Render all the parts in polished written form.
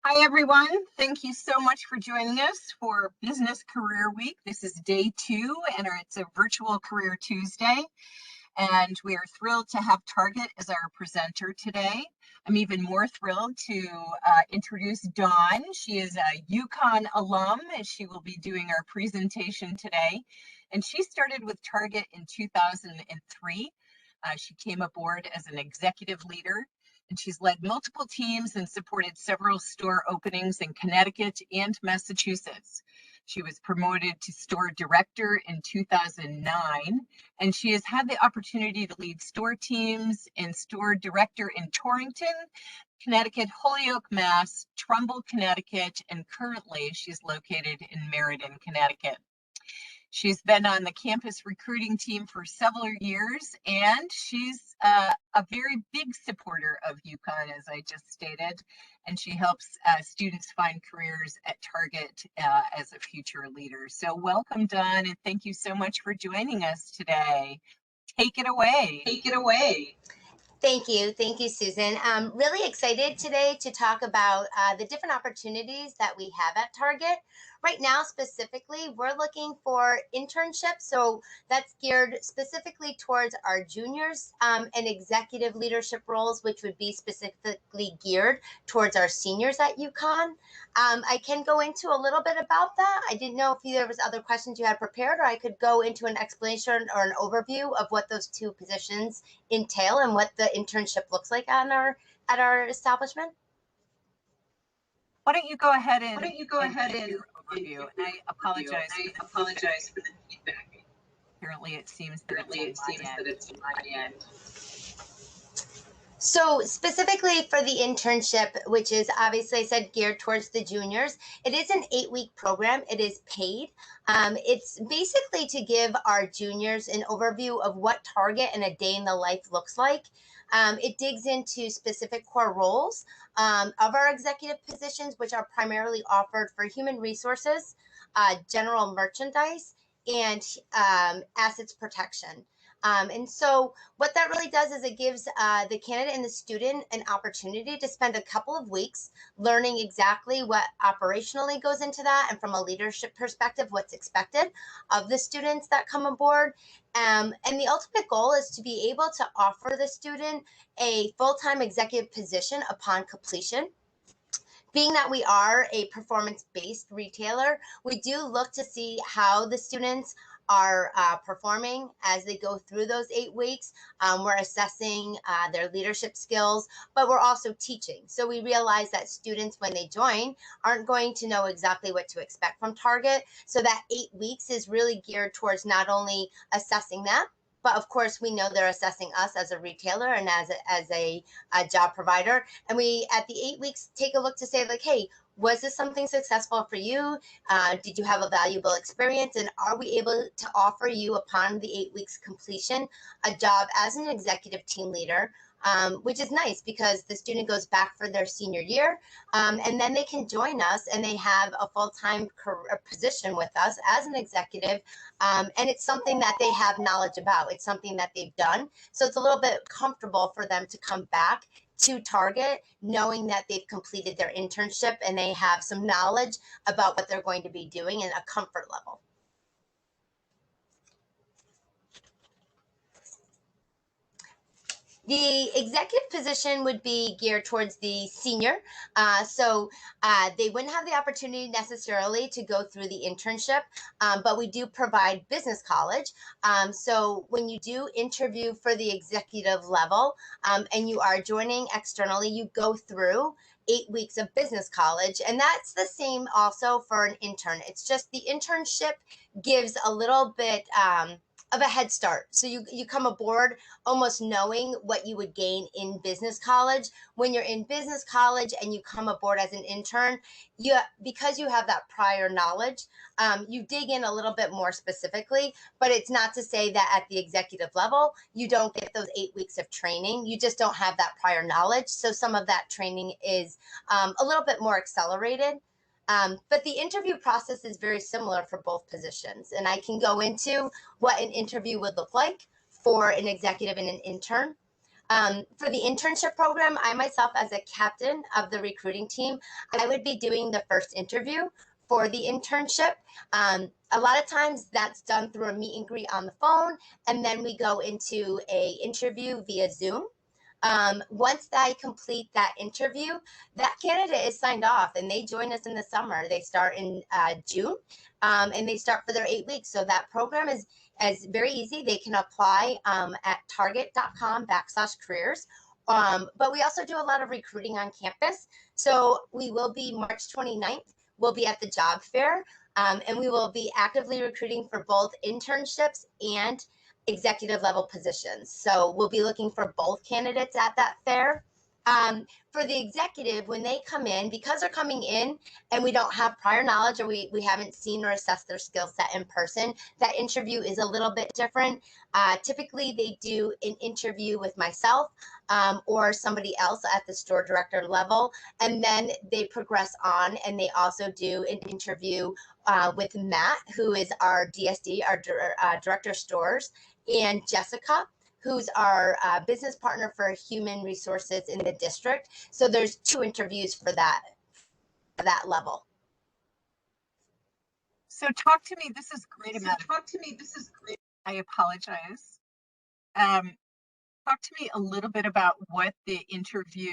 Hi, everyone. Thank you so much for joining us for Business Career Week. This is day 2, and it's a virtual Career Tuesday. And we are thrilled to have Target as our presenter today. I'm even more thrilled to introduce Dawn. She is a UConn alum, and she will be doing our presentation today. And she started with Target in 2003. She came aboard as an executive leader, and she's led multiple teams and supported several store openings in Connecticut and Massachusetts. She was promoted to store director in 2009, and she has had the opportunity to lead store teams and store director in Torrington, Connecticut, Holyoke, Mass, Trumbull, Connecticut, and currently she's located in Meriden, Connecticut. She's been on the campus recruiting team for several years, and she's a very big supporter of UConn, as I just stated, and she helps students find careers at Target as a future leader. So welcome, Dawn, and thank you so much for joining us today. Take it away. Take it away. Thank you. Thank you, Susan. I'm really excited today to talk about the different opportunities that we have at Target. Right now, specifically, we're looking for internships. So that's geared specifically towards our juniors and executive leadership roles, which would be specifically geared towards our seniors at UConn. I can go into a little bit about that. I didn't know if there was other questions you had prepared, or I could go into an explanation or an overview of what those two positions entail and what the internship looks like at our establishment. Why don't you go ahead and give your overview? And I apologize for the feedback. Apparently it seems that it's on my end. So specifically for the internship, which is obviously I said geared towards the juniors, it is an 8-week program. It is paid. It's basically to give our juniors an overview of what Target and a day in the life looks like. It digs into specific core roles of our executive positions, which are primarily offered for human resources, general merchandise, and assets protection. And so what that really does is it gives the candidate and the student an opportunity to spend a couple of weeks learning exactly what operationally goes into that, and from a leadership perspective, what's expected of the students that come aboard. And the ultimate goal is to be able to offer the student a full-time executive position upon completion. Being that we are a performance-based retailer, we do look to see how the students are performing as they go through those 8 weeks. We're assessing their leadership skills, but we're also teaching. So we realize that students, when they join, aren't going to know exactly what to expect from Target. So that 8 weeks is really geared towards not only assessing that, but of course, we know they're assessing us as a retailer and as a job provider. And we, at the 8 weeks, take a look to say, like, hey, was this something successful for you? Did you have a valuable experience? And are we able to offer you, upon the 8 weeks completion, a job as an executive team leader? Which is nice because the student goes back for their senior year, and then they can join us and they have a full-time position with us as an executive, and it's something that they have knowledge about. It's something that they've done, so it's a little bit comfortable for them to come back to Target knowing that they've completed their internship and they have some knowledge about what they're going to be doing and a comfort level. The executive position would be geared towards the senior. So they wouldn't have the opportunity necessarily to go through the internship, but we do provide business college. So when you do interview for the executive level and you are joining externally, you go through 8 weeks of business college. And that's the same also for an intern. It's just the internship gives a little bit of a head start. So you come aboard almost knowing what you would gain in business college. When you're in business college and you come aboard as an intern, because you have that prior knowledge, you dig in a little bit more specifically, but it's not to say that at the executive level, you don't get those 8 weeks of training. You just don't have that prior knowledge. So some of that training is a little bit more accelerated. But the interview process is very similar for both positions. And I can go into what an interview would look like for an executive and an intern. For the internship program, I myself, as a captain of the recruiting team, I would be doing the first interview for the internship. A lot of times that's done through a meet and greet on the phone, and then we go into a interview via Zoom. Once I complete that interview, that candidate is signed off and they join us in the summer. They start in June, and they start for their 8 weeks. So that program is very easy. They can apply at target.com/careers. But we also do a lot of recruiting on campus. So we will be March 29th. We'll be at the job fair, and we will be actively recruiting for both internships and executive level positions. So we'll be looking for both candidates at that fair. For the executive, when they come in, because they're coming in and we don't have prior knowledge, or we haven't seen or assessed their skill set in person, that interview is a little bit different. Typically, they do an interview with myself or somebody else at the store director level, and then they progress on and they also do an interview with Matt, who is our DSD, our director of stores, and Jessica, who's our business partner for human resources in the district. So there's 2 interviews for that level. So talk to me, this is great amount of, I apologize. Talk to me a little bit about what the interview,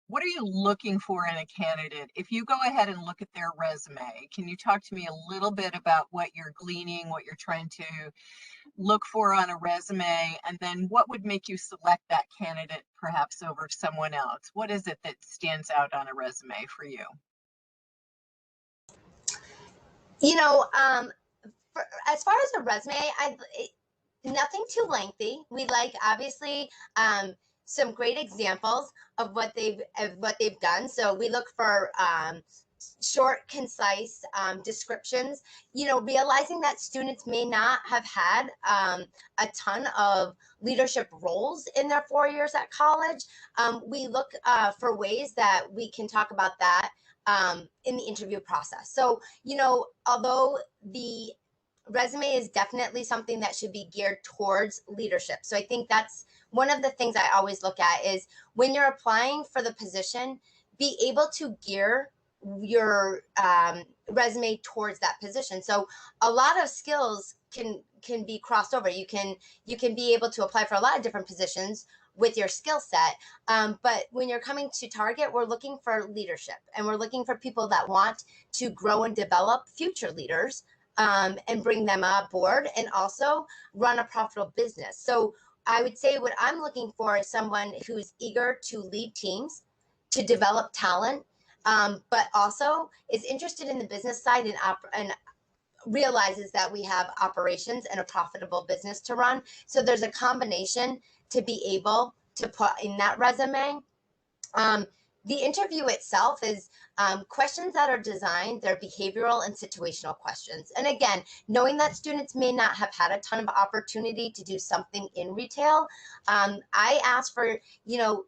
what are you looking for in a candidate? If you go ahead and look at their resume, can you talk to me a little bit about what you're gleaning, what you're trying to look for on a resume, and then what would make you select that candidate perhaps over someone else? What is it that stands out on a resume for you? You know, as far as a resume, nothing too lengthy. We like, obviously, some great examples of what they've done. So we look for short, concise descriptions. You know, realizing that students may not have had a ton of leadership roles in their 4 years at college. We look for ways that we can talk about that in the interview process. So, you know, although the resume is definitely something that should be geared towards leadership. So I think that's one of the things I always look at is when you're applying for the position, be able to gear your resume towards that position. So a lot of skills can be crossed over. You can be able to apply for a lot of different positions with your skill set. But when you're coming to Target, we're looking for leadership, and we're looking for people that want to grow and develop future leaders and bring them on board, and also run a profitable business. So I would say what I'm looking for is someone who's eager to lead teams, to develop talent, but also is interested in the business side and realizes that we have operations and a profitable business to run. So there's a combination to be able to put in that resume. The interview itself is questions that are designed, they're behavioral and situational questions. And again, knowing that students may not have had a ton of opportunity to do something in retail, I ask for, you know,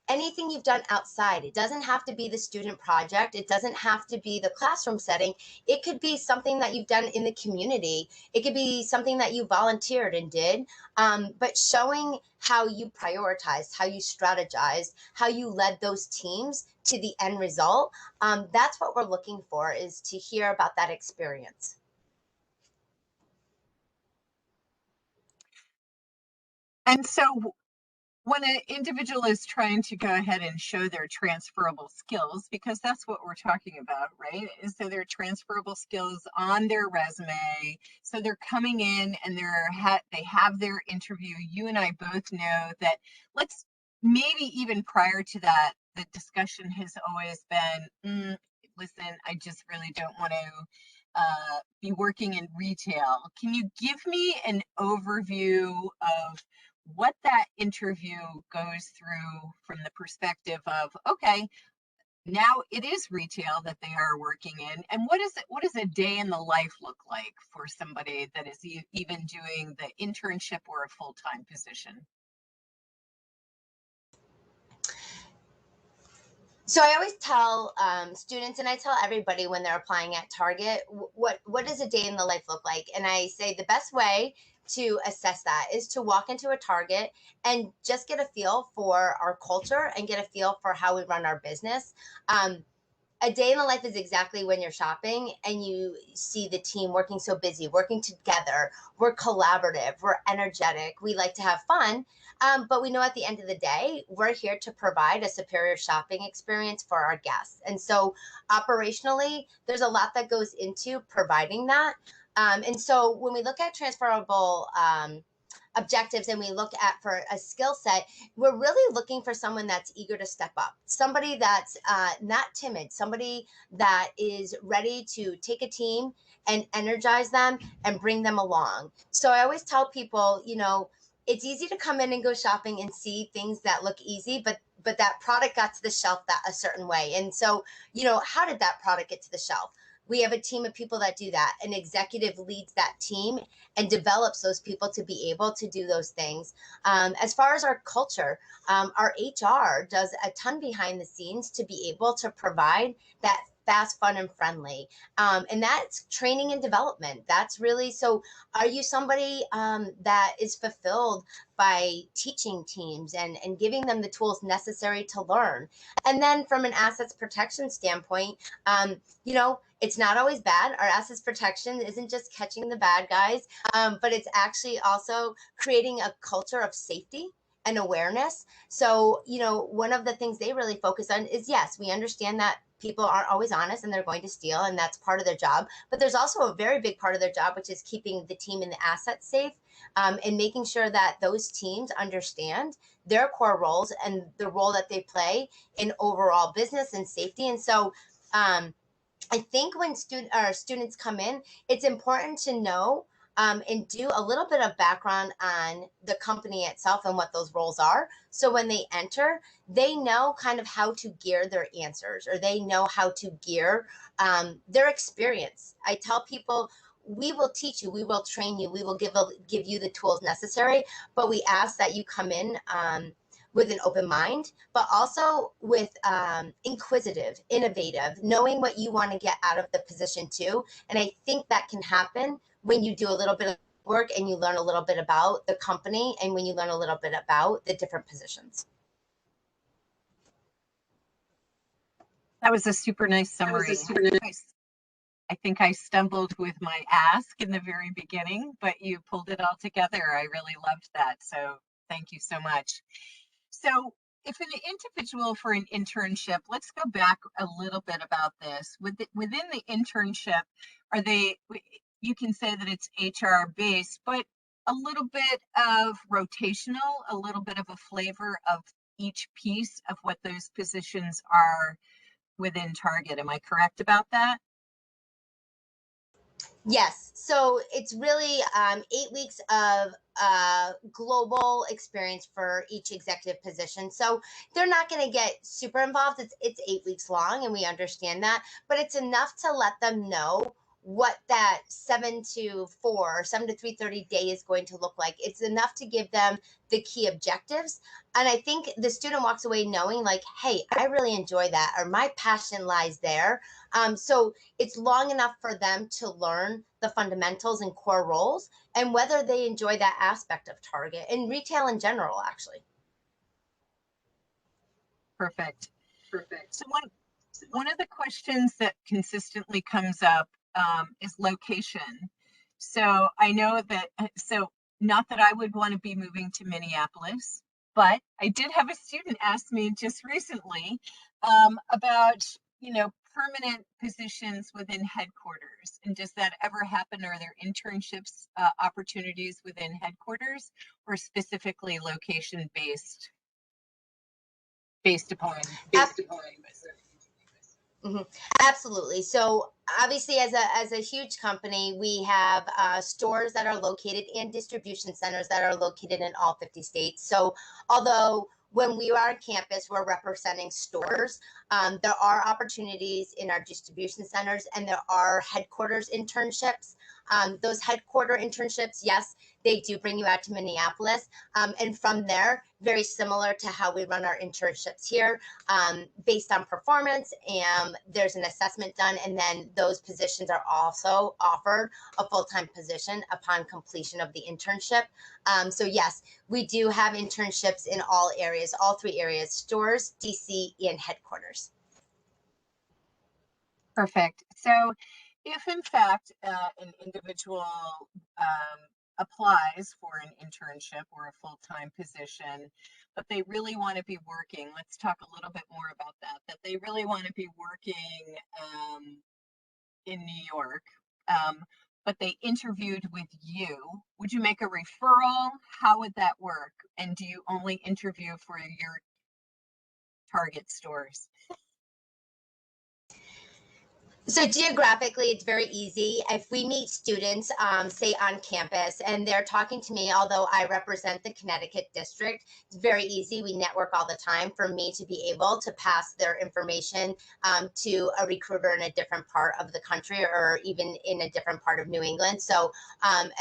anything you've done outside. It doesn't have to be the student project. It doesn't have to be the classroom setting. It could be something that you've done in the community. It could be something that you volunteered and did, but showing how you prioritized, how you strategized, how you led those teams to the end result. That's what we're looking for, is to hear about that experience. And so when an individual is trying to go ahead and show their transferable skills, because that's what we're talking about, right? Is so their transferable skills on their resume. So they're coming in and they have their interview. You and I both know that, let's maybe even prior to that, the discussion has always been, listen, I just really don't want to be working in retail. Can you give me an overview of what that interview goes through from the perspective of, okay, now it is retail that they are working in, and what does a day in the life look like for somebody that is even doing the internship or a full-time position? So I always tell students, and I tell everybody when they're applying at Target, what does a day in the life look like? And I say the best way to assess that is to walk into a Target and just get a feel for our culture and get a feel for how we run our business. A day in the life is exactly when you're shopping and you see the team working so busy, working together. We're collaborative, we're energetic, we like to have fun. But we know at the end of the day, we're here to provide a superior shopping experience for our guests. And so, operationally, there's a lot that goes into providing that. And so, when we look at transferable objectives and we look at for a skill set, we're really looking for someone that's eager to step up, somebody that's not timid, somebody that is ready to take a team and energize them and bring them along. So I always tell people, it's easy to come in and go shopping and see things that look easy, but that product got to the shelf that a certain way. And so, how did that product get to the shelf? We have a team of people that do that. An executive leads that team and develops those people to be able to do those things. As far as our culture, our HR does a ton behind the scenes to be able to provide that fast, fun, and friendly. And that's training and development. That's really so. Are you somebody that is fulfilled by teaching teams and giving them the tools necessary to learn? And then from an assets protection standpoint, it's not always bad. Our assets protection isn't just catching the bad guys, but it's actually also creating a culture of safety and awareness. So, one of the things they really focus on is yes, we understand that people aren't always honest and they're going to steal, and that's part of their job. But there's also a very big part of their job, which is keeping the team and the assets safe, and making sure that those teams understand their core roles and the role that they play in overall business and safety. And so, I think when students come in, it's important to know and do a little bit of background on the company itself and what those roles are. So when they enter, they know kind of how to gear their answers, or they know how to gear their experience. I tell people, we will teach you, we will train you, we will give you the tools necessary, but we ask that you come in with an open mind, but also with inquisitive, innovative, knowing what you want to get out of the position too. And I think that can happen when you do a little bit of work and you learn a little bit about the company and when you learn a little bit about the different positions. That was a super nice summary. I think I stumbled with my ask in the very beginning, but you pulled it all together. I really loved that. So thank you so much. So if an individual for an internship, let's go back a little bit about this. Within the internship, you can say that it's HR based, but a little bit of rotational, a little bit of a flavor of each piece of what those positions are within Target. Am I correct about that? Yes. So it's really 8 weeks of global experience for each executive position. So they're not going to get super involved. It's 8 weeks long, and we understand that, but it's enough to let them know what that 7 to 4 or 7 to 3:30 day is going to look like. It's enough to give them the key objectives. And I think the student walks away knowing, like, hey, I really enjoy that, or my passion lies there. So it's long enough for them to learn the fundamentals and core roles and whether they enjoy that aspect of Target and retail in general, actually. Perfect. So one of the questions that consistently comes up is location. So I know that, not that I would want to be moving to Minneapolis, but I did have a student ask me just recently about, permanent positions within headquarters. And does that ever happen? Are there internships opportunities within headquarters, or specifically location based upon Mhm. Absolutely. So obviously, as a huge company, we have stores that are located and distribution centers that are located in all 50 states. So although when we are on campus, we're representing stores, there are opportunities in our distribution centers, and there are headquarters internships. Those headquarter internships, yes, they do bring you out to Minneapolis. And from there, very similar to how we run our internships here, based on performance, and there's an assessment done, and then those positions are also offered a full-time position upon completion of the internship. So yes, we do have internships in all areas, all three areas: stores, DC, and headquarters. Perfect. So if in fact an individual applies for an internship or a full-time position, but they really want to be working, let's talk a little bit more about that they really want to be working in New York, but they interviewed with you, would you make a referral? How would that work? And do you only interview for your target stores? So geographically, it's very easy. If we meet students, say on campus, and they're talking to me, although I represent the Connecticut district, it's very easy. We network all the time for me to be able to pass their information to a recruiter in a different part of the country, or even in a different part of New England. So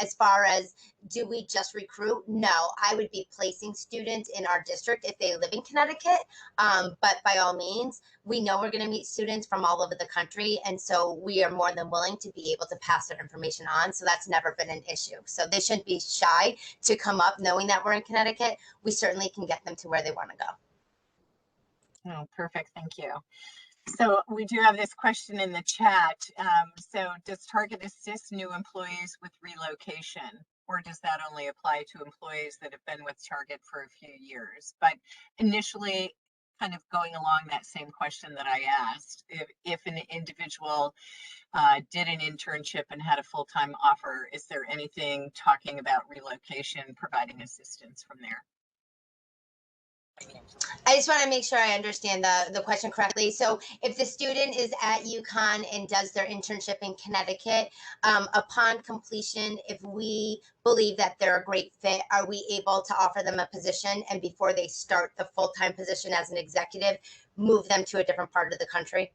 as far as, do we just recruit? No, I would be placing students in our district if they live in Connecticut. But by all means, we know we're going to meet students from all over the country. And so we are more than willing to be able to pass their information on. So that's never been an issue. So they shouldn't be shy to come up knowing that we're in Connecticut. We certainly can get them to where they want to go. Oh, perfect. Thank you. So we do have this question in the chat. So does Target assist new employees with relocation, or does that only apply to employees that have been with Target for a few years? But initially, kind of going along that same question that I asked, if an individual did an internship and had a full-time offer, is there anything talking about relocation, providing assistance from there? I just want to make sure I understand the question correctly. So if the student is at UConn and does their internship in Connecticut, upon completion, if we believe that they're a great fit, are we able to offer them a position, and before they start the full-time position as an executive, move them to a different part of the country?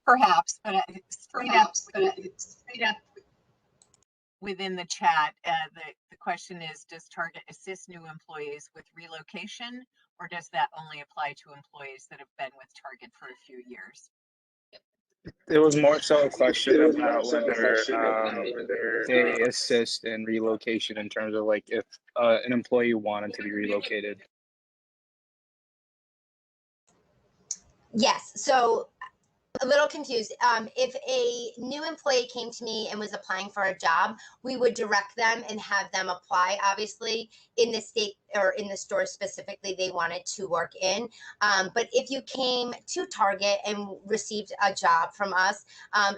Perhaps, but straight up within the chat, the question is, does Target assist new employees with relocation, or does that only apply to employees that have been with Target for a few years? It was more so a question about whether they assist in relocation, in terms of like if an employee wanted to be relocated. Yes. So a little confused. If a new employee came to me and was applying for a job, we would direct them and have them apply, obviously, in the state or in the store specifically they wanted to work in. But if you came to Target and received a job from us,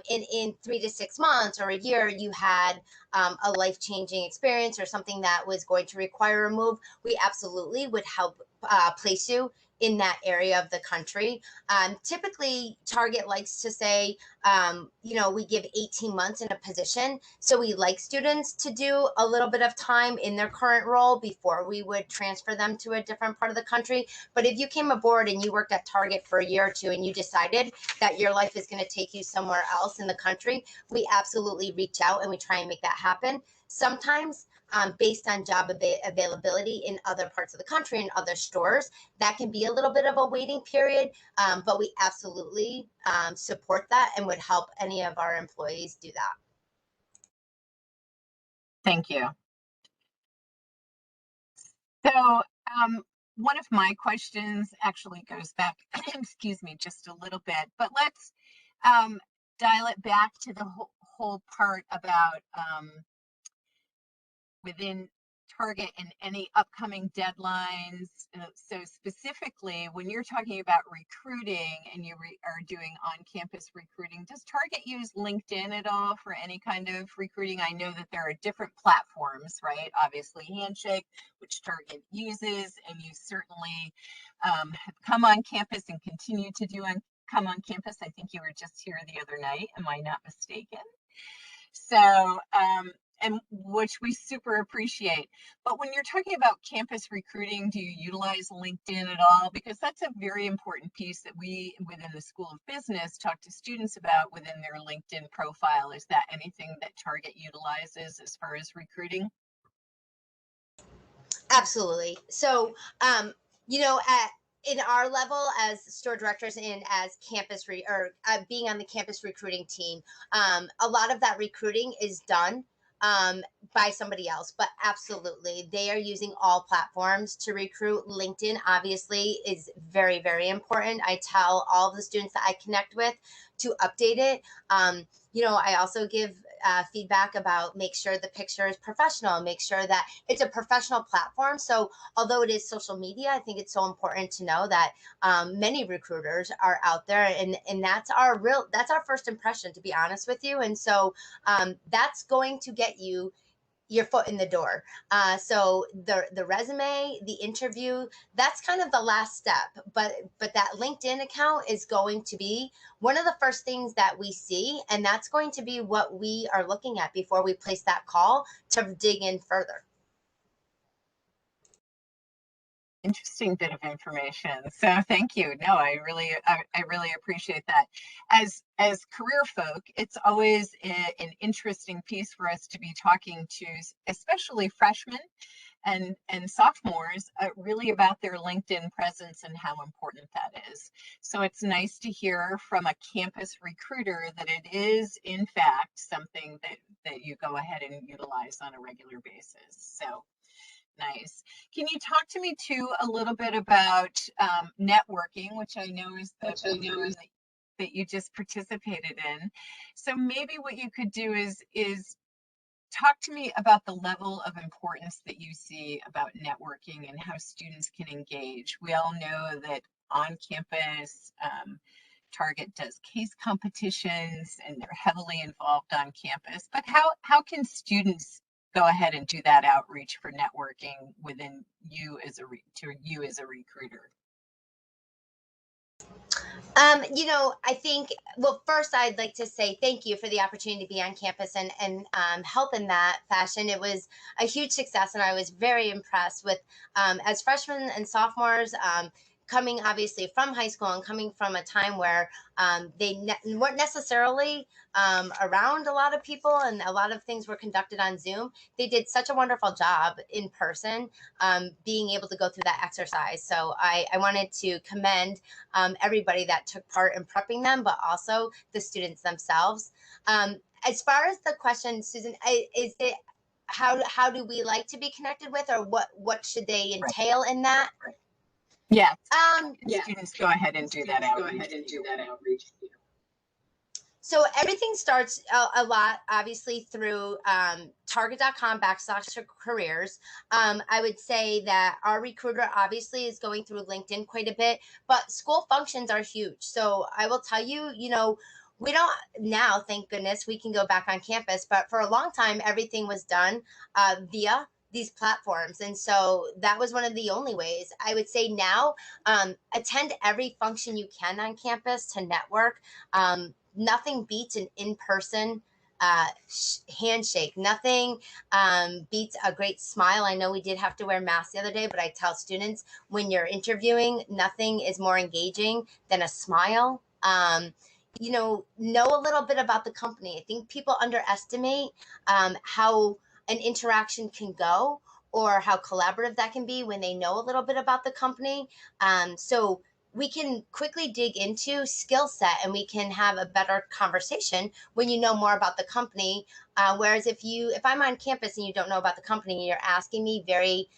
in 3 to 6 months or a year, you had a life-changing experience or something that was going to require a move, we absolutely would help place you in that area of the country. Typically, Target likes to say, we give 18 months in a position. So we like students to do a little bit of time in their current role before we would transfer them to a different part of the country. But if you came aboard and you worked at Target for a year or two and you decided that your life is going to take you somewhere else in the country, we absolutely reach out and we try and make that happen. Sometimes, based on job availability in other parts of the country and other stores, that can be a little bit of a waiting period, but we absolutely support that and would help any of our employees do that. Thank you. So one of my questions actually goes back, excuse me, just a little bit, but let's dial it back to the whole part about within Target and any upcoming deadlines. So specifically, when you're talking about recruiting and you are doing on-campus recruiting, does Target use LinkedIn at all for any kind of recruiting? I know that there are different platforms, right? Obviously Handshake, which Target uses, and you certainly have come on campus and continue to come on campus. I think you were just here the other night. Am I not mistaken? So and which we super appreciate. But when you're talking about campus recruiting, do you utilize LinkedIn at all? Because that's a very important piece that we within the School of Business talk to students about within their LinkedIn profile. Is that anything that Target utilizes as far as recruiting? Absolutely. So, in our level as store directors and as being on the campus recruiting team, a lot of that recruiting is done um, by somebody else. But absolutely, they are using all platforms to recruit. LinkedIn obviously is very, very important. I tell all of the students that I connect with to update it. I also give feedback about make sure the picture is professional, make sure that it's a professional platform. So although it is social media, I think it's so important to know that many recruiters are out there, and that's our first impression, to be honest with you. And so that's going to get you your foot in the door. So the resume, the interview, that's kind of the last step. But that LinkedIn account is going to be one of the first things that we see, and that's going to be what we are looking at before we place that call to dig in further. Interesting bit of information. So thank you. No, I really appreciate that. As career folk, it's always an interesting piece for us to be talking to, especially freshmen and sophomores, really about their LinkedIn presence and how important that is. So it's nice to hear from a campus recruiter that it is in fact something that you go ahead and utilize on a regular basis. So nice. Can you talk to me too a little bit about networking, which I know is the program that you just participated in. So maybe what you could do is talk to me about the level of importance that you see about networking and how students can engage. We all know that on campus, Target does case competitions and they're heavily involved on campus, but how can students go ahead and do that outreach for networking within you as you as a recruiter? I think, well, first I'd like to say thank you for the opportunity to be on campus and help in that fashion. It was a huge success, and I was very impressed with, as freshmen and sophomores, coming obviously from high school and coming from a time where weren't necessarily around a lot of people and a lot of things were conducted on Zoom. They did such a wonderful job in person, being able to go through that exercise. So I wanted to commend everybody that took part in prepping them, but also the students themselves. As far as the question, Susan, is it how do we like to be connected with, or what should they entail in that? Right. Yes. Yeah. Students go ahead and do that outreach. So everything starts a lot, obviously, through target.com/careers. I would say that our recruiter obviously is going through LinkedIn quite a bit, but school functions are huge. So I will tell you, we don't now, thank goodness, we can go back on campus, but for a long time, everything was done via these platforms. And so that was one of the only ways. I would say now, attend every function you can on campus to network. Nothing beats an in-person handshake. Nothing beats a great smile. I know we did have to wear masks the other day, but I tell students when you're interviewing, nothing is more engaging than a smile. Know a little bit about the company. I think people underestimate how an interaction can go, or how collaborative that can be when they know a little bit about the company. So we can quickly dig into skill set, and we can have a better conversation when you know more about the company. Whereas if I'm on campus and you don't know about the company and you're asking me very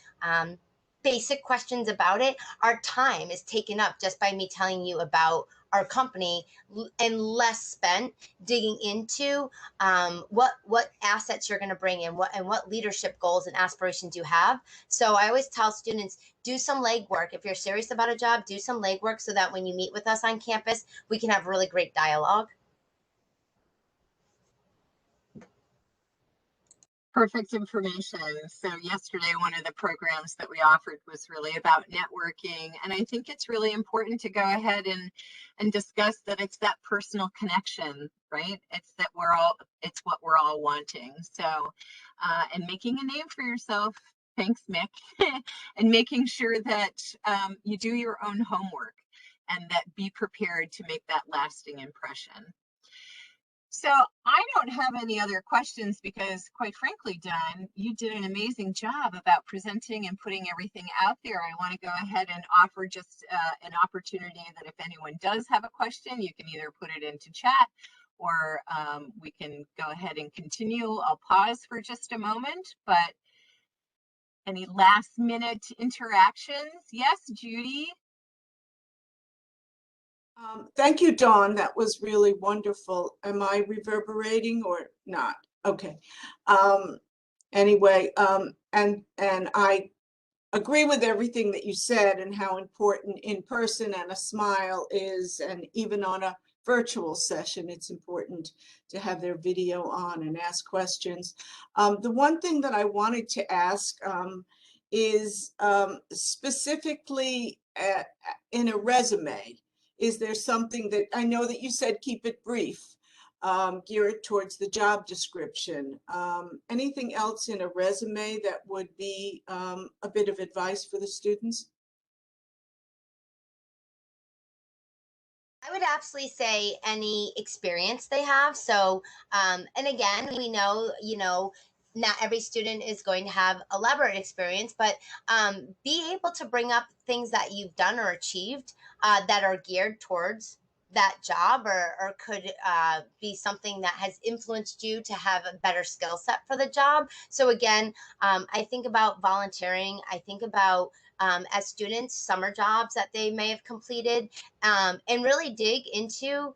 basic questions about it, our time is taken up just by me telling you about our company, and less spent digging into what assets you're going to bring in, what leadership goals and aspirations you have. So I always tell students, do some legwork. If you're serious about a job, do some legwork so that when you meet with us on campus, we can have really great dialogue. Perfect information. So yesterday, one of the programs that we offered was really about networking. And I think it's really important to go ahead and discuss that it's that personal connection, right? It's that it's what we're all wanting. So, and making a name for yourself. Thanks, Mick. And making sure that you do your own homework and that be prepared to make that lasting impression. So I don't have any other questions because, quite frankly, Don, you did an amazing job about presenting and putting everything out there. I want to go ahead and offer just an opportunity that if anyone does have a question, you can either put it into chat or we can go ahead and continue. I'll pause for just a moment, but any last minute interactions? Yes, Judy? Thank you, Dawn. That was really wonderful. Am I reverberating or not? Okay. Anyway, and I agree with everything that you said and how important in person and a smile is, and even on a virtual session, it's important to have their video on and ask questions. The one thing that I wanted to ask is specifically in a resume, is there something that, I know that you said keep it brief, geared towards the job description. Anything else in a resume that would be a bit of advice for the students? I would absolutely say any experience they have. So, and again, we know, not every student is going to have elaborate experience, but be able to bring up things that you've done or achieved that are geared towards that job, or could be something that has influenced you to have a better skill set for the job. So again, I think about volunteering. I think about as students, summer jobs that they may have completed, and really dig into,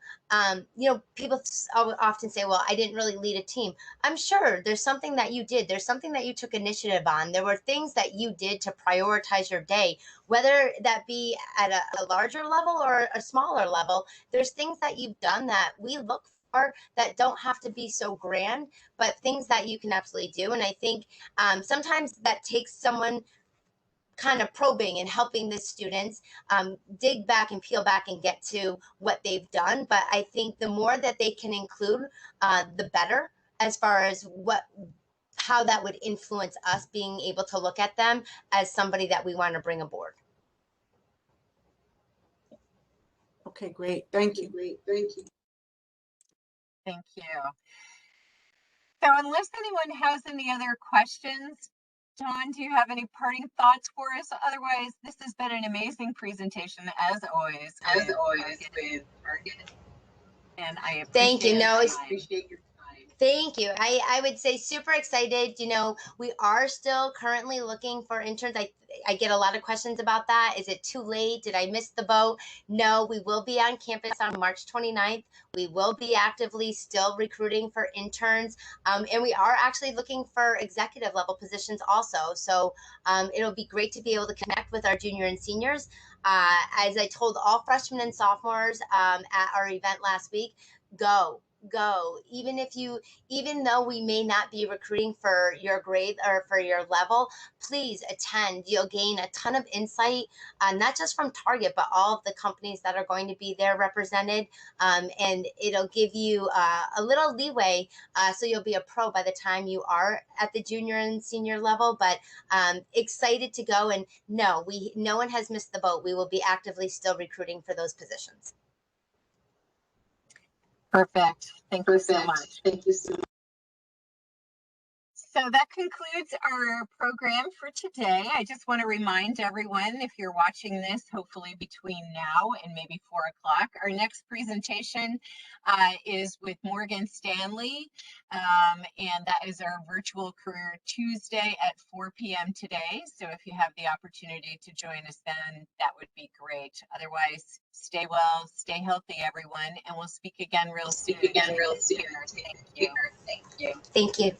people often say, well, I didn't really lead a team. I'm sure there's something that you did. There's something that you took initiative on. There were things that you did to prioritize your day, whether that be at a larger level or a smaller level. There's things that you've done that we look for that don't have to be so grand, but things that you can absolutely do. And I think sometimes that takes someone kind of probing and helping the students dig back and peel back and get to what they've done. But I think the more that they can include, the better, as far as how that would influence us being able to look at them as somebody that we want to bring aboard. Okay, great. Thank you. Thank you. So unless anyone has any other questions, Dawn, do you have any parting thoughts for us? Otherwise, this has been an amazing presentation, as always. With Target. And I Thank you. appreciate your time. Thank you. I would say super excited. We are still currently looking for interns. I get a lot of questions about that. Is it too late? Did I miss the boat? No, we will be on campus on March 29th. We will be actively still recruiting for interns. And we are actually looking for executive level positions also. So it'll be great to be able to connect with our junior and seniors. As I told all freshmen and sophomores at our event last week, go. Even though we may not be recruiting for your grade or for your level, please attend. You'll gain a ton of insight, not just from Target, but all of the companies that are going to be there represented. And it'll give you a little leeway, so you'll be a pro by the time you are at the junior and senior level. But excited to go. And no one has missed the boat. We will be actively still recruiting for those positions. Perfect. Thank you so much. So that concludes our program for today. I just want to remind everyone, if you're watching this, hopefully between now and maybe 4 o'clock, our next presentation is with Morgan Stanley, and that is our virtual career Tuesday at 4 p.m. today. So if you have the opportunity to join us then, that would be great. Otherwise, stay well, stay healthy, everyone, and we'll speak again real soon. Thank you. Thank you.